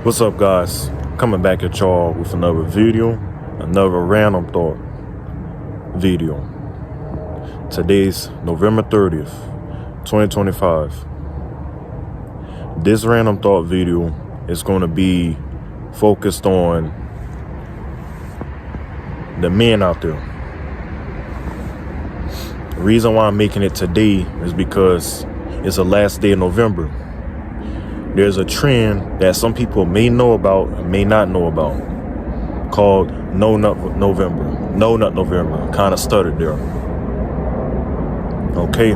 What's up, guys? Coming back at y'all with another video, another random thought video. Today's November 30th, 2025. This random thought video is going to be focused on the men out there. The reason why I'm making it today is because it's the last day of November. There's a trend that some people may know about and may not know about called No Nut November. No Nut November. Kind of stuttered there. Okay.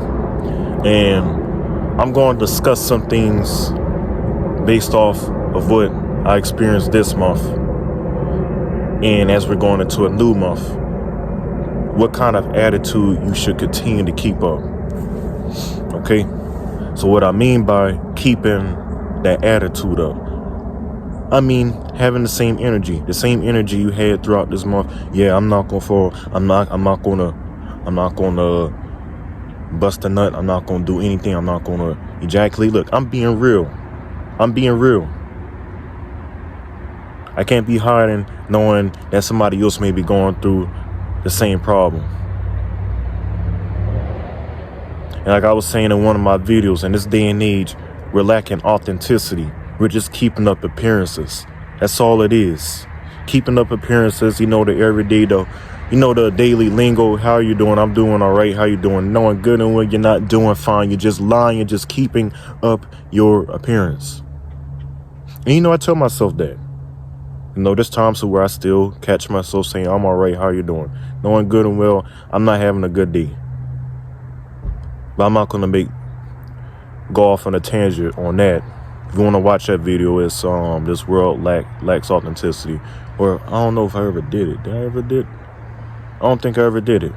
And I'm going to discuss some things based off of what I experienced this month. And as we're going into a new month, what kind of attitude you should continue to keep up. Okay. So what I mean by keeping that attitude up, I mean having the same energy you had throughout this month. Yeah, I'm not gonna fall. I'm not gonna bust a nut. I'm not gonna do anything. I'm not gonna ejaculate. Look, I'm being real. I can't be hiding knowing that somebody else may be going through the same problem. And like I was saying in one of my videos, in this day and age, we're lacking authenticity. We're just keeping up appearances. That's all it is. Keeping up appearances, the everyday, the daily lingo. How are you doing? I'm doing all right. How you doing? Knowing good and well you're not doing fine. You're just lying. You're just keeping up your appearance. And I tell myself that. There's times where I still catch myself saying, I'm all right. How you doing? Knowing good and well I'm not having a good day. But I'm not going to go off on a tangent on that. If you want to watch that video, it's this world lacks authenticity. Or I don't know if I ever did it. Did I ever did? I don't think I ever did it.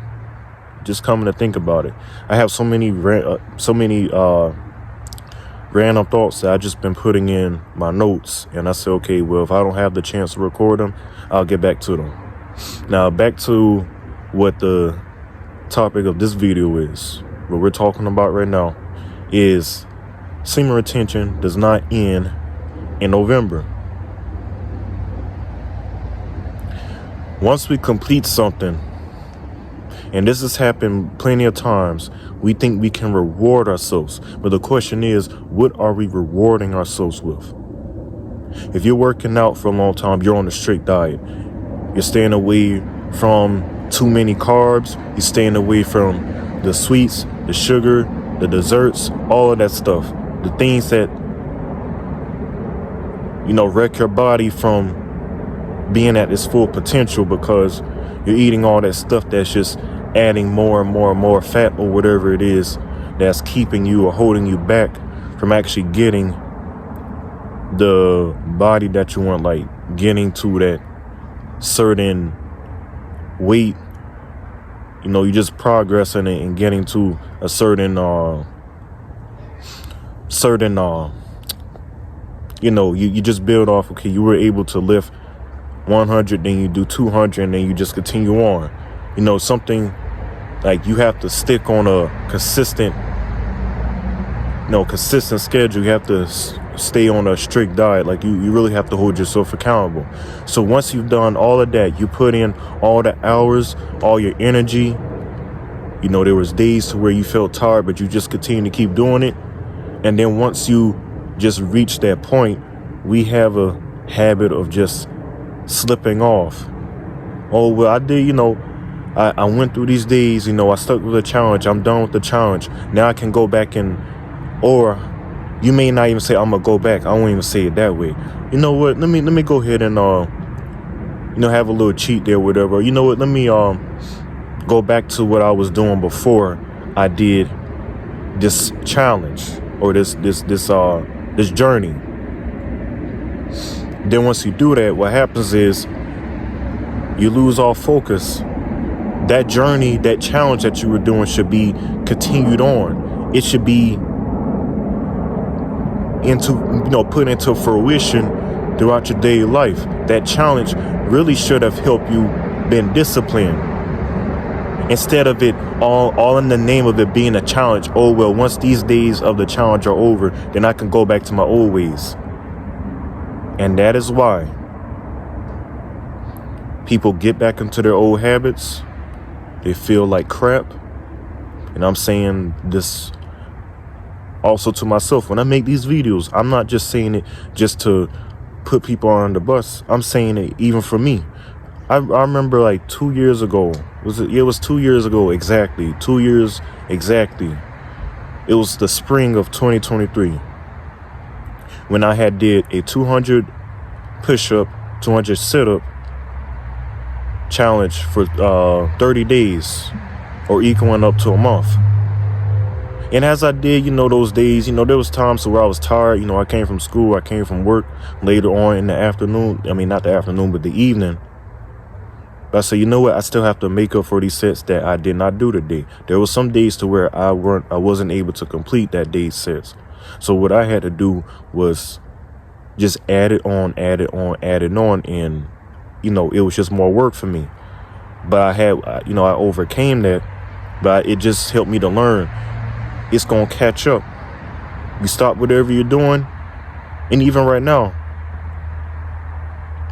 Just coming to think about it, I have so many random thoughts that I just been putting in my notes, and I say, okay, well, if I don't have the chance to record them, I'll get back to them. Now back to what the topic of this video is. What we're talking about right now is semen retention does not end in November. Once we complete something, and this has happened plenty of times, we think we can reward ourselves. But the question is, what are we rewarding ourselves with? If you're working out for a long time, you're on a strict diet. You're staying away from too many carbs. You're staying away from the sweets, the sugar, the desserts, all of that stuff. The things that, wreck your body from being at its full potential, because you're eating all that stuff that's just adding more and more and more fat or whatever it is that's keeping you or holding you back from actually getting the body that you want, like getting to that certain weight. You're just progressing and getting to a certain you just build off. Okay, you were able to lift 100, then you do 200, and then you just continue on. Something like you have to stick on a consistent schedule. You have to stay on a strict diet. Like you really have to hold yourself accountable. So once you've done all of that, you put in all the hours, all your energy. There was days where you felt tired, but you just continue to keep doing it. And then once you just reach that point, we have a habit of just slipping off. Oh, well, I did, I went through these days, I stuck with the challenge. I'm done with the challenge. Now I can go back or you may not even say I'm gonna go back. I won't even say it that way. You know what? Let me go ahead and have a little cheat there, whatever. You know what? Let me go back to what I was doing before I did this challenge or this journey. Then once you do that, what happens is you lose all focus. That journey, that challenge that you were doing should be continued on. It should be put into fruition throughout your daily life. That challenge really should have helped you been disciplined. Instead of it all in the name of it being a challenge. Oh, well, once these days of the challenge are over, then I can go back to my old ways. And that is why people get back into their old habits. They feel like crap. And I'm saying this also to myself. When I make these videos, I'm not just saying it just to put people on the bus. I'm saying it even for me. I remember like 2 years ago. It was 2 years ago exactly. 2 years exactly. It was the spring of 2023 when I had did a 200 push-up, 200 sit-up challenge for 30 days, or equaling up to a month. And as I did, those days, there was times where I was tired. I came from school, I came from work later on in the afternoon. I mean, not the afternoon, but the evening. But I said, you know what? I still have to make up for these sets that I did not do today. There was some days to where I wasn't able to complete that day's sets. So what I had to do was just add it on. And, it was just more work for me. But I overcame that. But it just helped me to learn. It's going to catch up. You stop whatever you're doing. And even right now,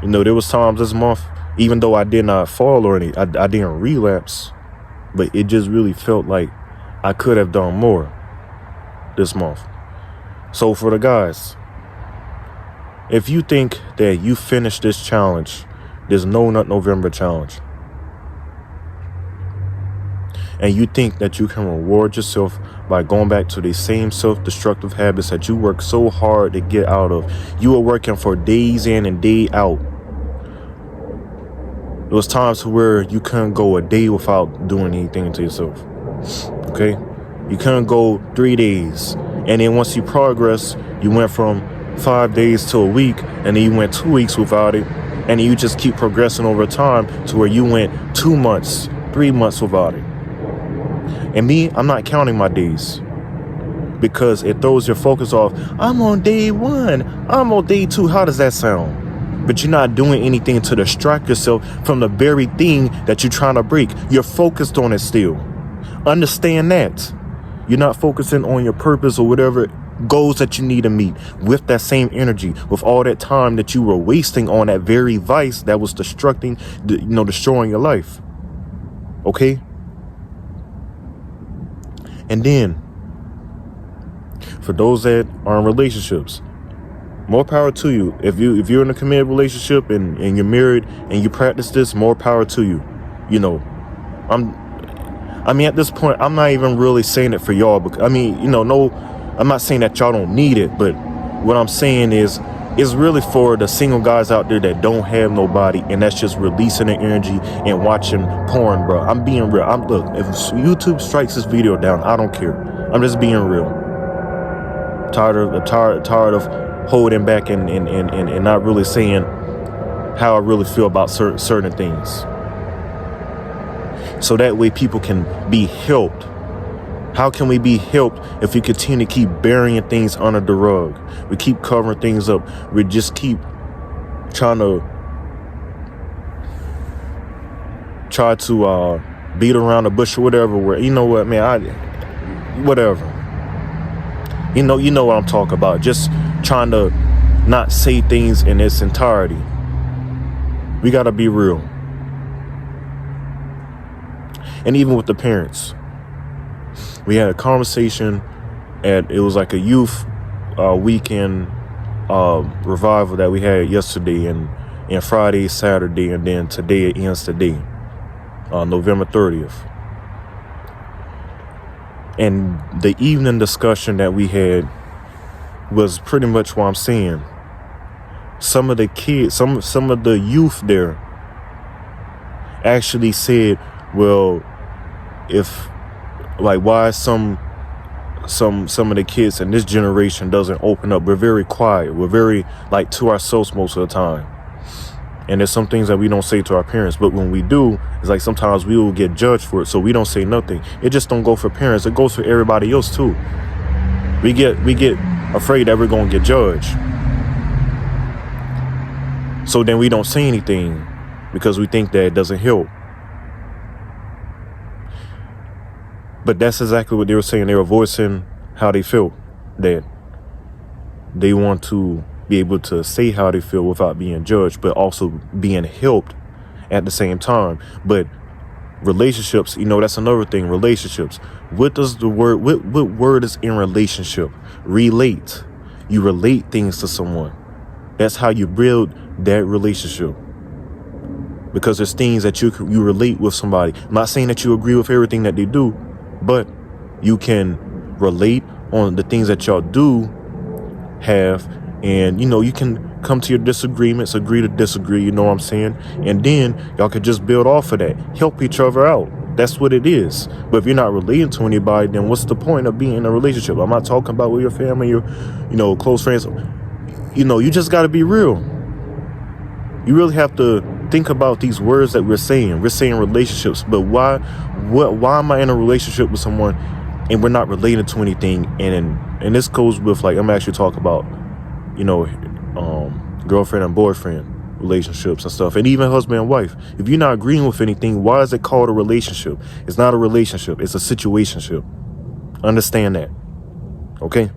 there was times this month, even though I did not fall or anything, I didn't relapse. But it just really felt like I could have done more this month. So for the guys, if you think that you finished this challenge, this No Nut November challenge, and you think that you can reward yourself by going back to the same self-destructive habits that you work so hard to get out of. You were working for days in and day out. There was times where you couldn't go a day without doing anything to yourself. Okay? You couldn't go 3 days. And then once you progress, you went from 5 days to a week, and then you went 2 weeks without it. And then you just keep progressing over time to where you went 2 months, 3 months without it. And me, I'm not counting my days, because it throws your focus off. I'm on day 1. I'm on day 2. How does that sound? But you're not doing anything to distract yourself from the very thing that you're trying to break. You're focused on it still. Understand that. You're not focusing on your purpose or whatever goals that you need to meet with that same energy, with all that time that you were wasting on that very vice that was destroying your life. Okay? And then, for those that are in relationships, more power to you. If you're in a committed relationship and you're married and you practice this, more power to you. At this point, I'm not even really saying it for y'all. Because, I'm not saying that y'all don't need it, but what I'm saying is, it's really for the single guys out there that don't have nobody, and that's just releasing their energy and watching porn, bro. I'm being real. Look, if YouTube strikes this video down, I don't care. I'm just being real. Tired of holding back and not really saying how I really feel about certain things. So that way people can be helped. How can we be helped if we continue to keep burying things under the rug? We keep covering things up. We just keep trying to beat around the bush or whatever. Where, you know what, man, whatever. You know what I'm talking about. Just trying to not say things in its entirety. We got to be real. And even with the parents. We had a conversation it was like a youth weekend revival that we had yesterday and Friday, Saturday, and then today it ends today, November 30th. And the evening discussion that we had was pretty much what I'm saying. Some of the kids, some of the youth there actually said, well, why some of the kids in this generation doesn't open up. We're very quiet. We're very to ourselves most of the time. And there's some things that we don't say to our parents, but when we do, it's sometimes we will get judged for it, so we don't say nothing. It just don't go for parents. It goes for everybody else too. We get afraid that we're gonna get judged. So then we don't say anything because we think that it doesn't help. But that's exactly what they were saying. They were voicing how they felt, that they want to be able to say how they feel without being judged, but also being helped at the same time. But relationships, that's another thing. Relationships. What does the word, what word is in relationship? Relate. You relate things to someone. That's how you build that relationship. Because there's things that you relate with somebody. I'm not saying that you agree with everything that they do, but you can relate on the things that y'all do have. And, you can come to your disagreements, agree to disagree, you know what I'm saying? And then y'all could just build off of that. Help each other out. That's what it is. But if you're not relating to anybody, then what's the point of being in a relationship? I'm not talking about with your family, your, close friends. You just got to be real. You really have to think about these words that we're saying. We're saying relationships, but why am I in a relationship with someone and we're not related to anything? And this goes with, like, I'm actually talking about, girlfriend and boyfriend relationships and stuff, and even husband and wife. If you're not agreeing with anything, why is it called a relationship? It's not a relationship. It's a situationship. Understand that. Okay.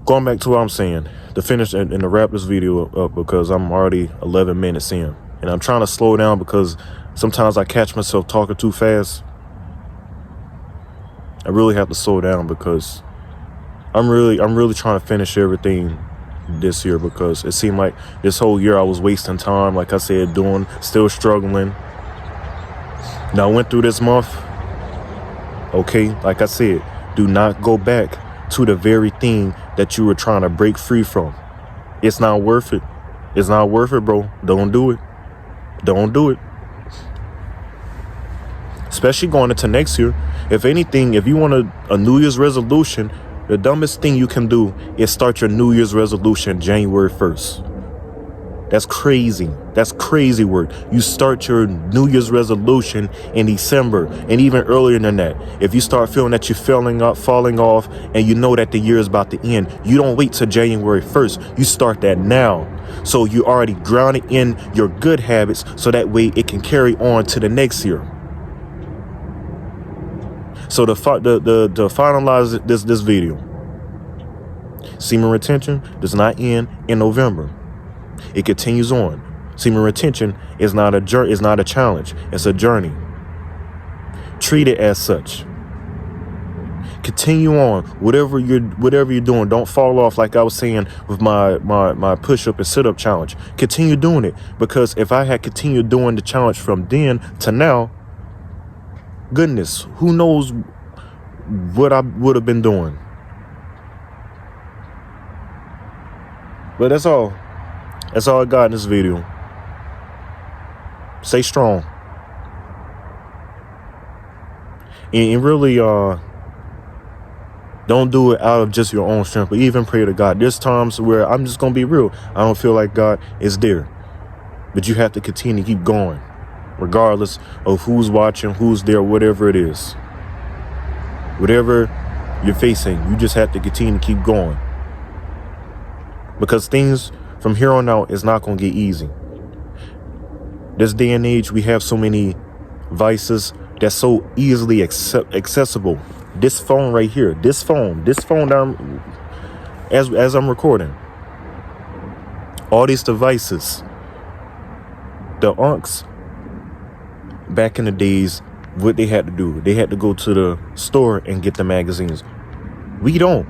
Going back to what I'm saying, to finish and to wrap this video up, because I'm already 11 minutes in, and I'm trying to slow down because sometimes I catch myself talking too fast. I really have to slow down because I'm really trying to finish everything this year, because it seemed like this whole year I was wasting time, like I said, still struggling. Now I went through this month. Okay, like I said, do not go back to the very thing that you were trying to break free from. It's not worth it. It's not worth it, bro. Don't do it. Don't do it. Especially going into next year. If anything, if you want a New Year's resolution, the dumbest thing you can do is start your New Year's resolution January 1st. That's crazy. That's crazy work. You start your New Year's resolution in December, and even earlier than that. If you start feeling that you're falling off, and you know that the year is about to end, you don't wait till January 1st. You start that now. So you already grounded in your good habits, so that way it can carry on to the next year. So to finalize this video, semen retention does not end in November. It continues on. Semen retention is not a challenge. It's a journey. Treat it as such. Continue on. Whatever you're doing, don't fall off, like I was saying with my push-up and sit-up challenge. Continue doing it, because if I had continued doing the challenge from then to now, goodness, who knows what I would have been doing. But that's all. That's all I got in this video. Stay strong. And really, don't do it out of just your own strength, but even pray to God. There's times where I'm just going to be real. I don't feel like God is there. But you have to continue to keep going, regardless of who's watching, who's there, whatever it is. Whatever you're facing, you just have to continue to keep going. Because things from here on out is not going to get easy. This day and age, we have so many vices that's so easily accessible. This phone right here, this phone down as I'm recording, all these devices. The unks back in the days, what they had to do, they had to go to the store and get the magazines. We don't.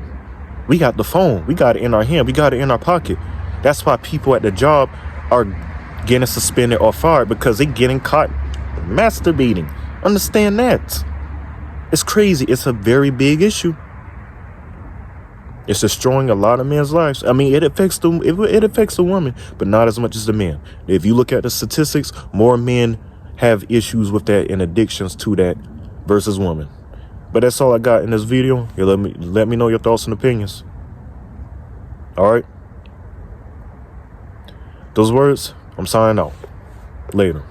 We got the phone. We got it in our hand. We got it in our pocket. That's why people at the job are getting suspended or fired, because they're getting caught masturbating. Understand that. It's crazy. It's a very big issue. It's destroying a lot of men's lives. I mean, it affects the woman, but not as much as the men. If you look at the statistics, more men have issues with that and addictions to that versus women. But that's all I got in this video. You let me know your thoughts and opinions. All right. Those words, I'm signing out. Later.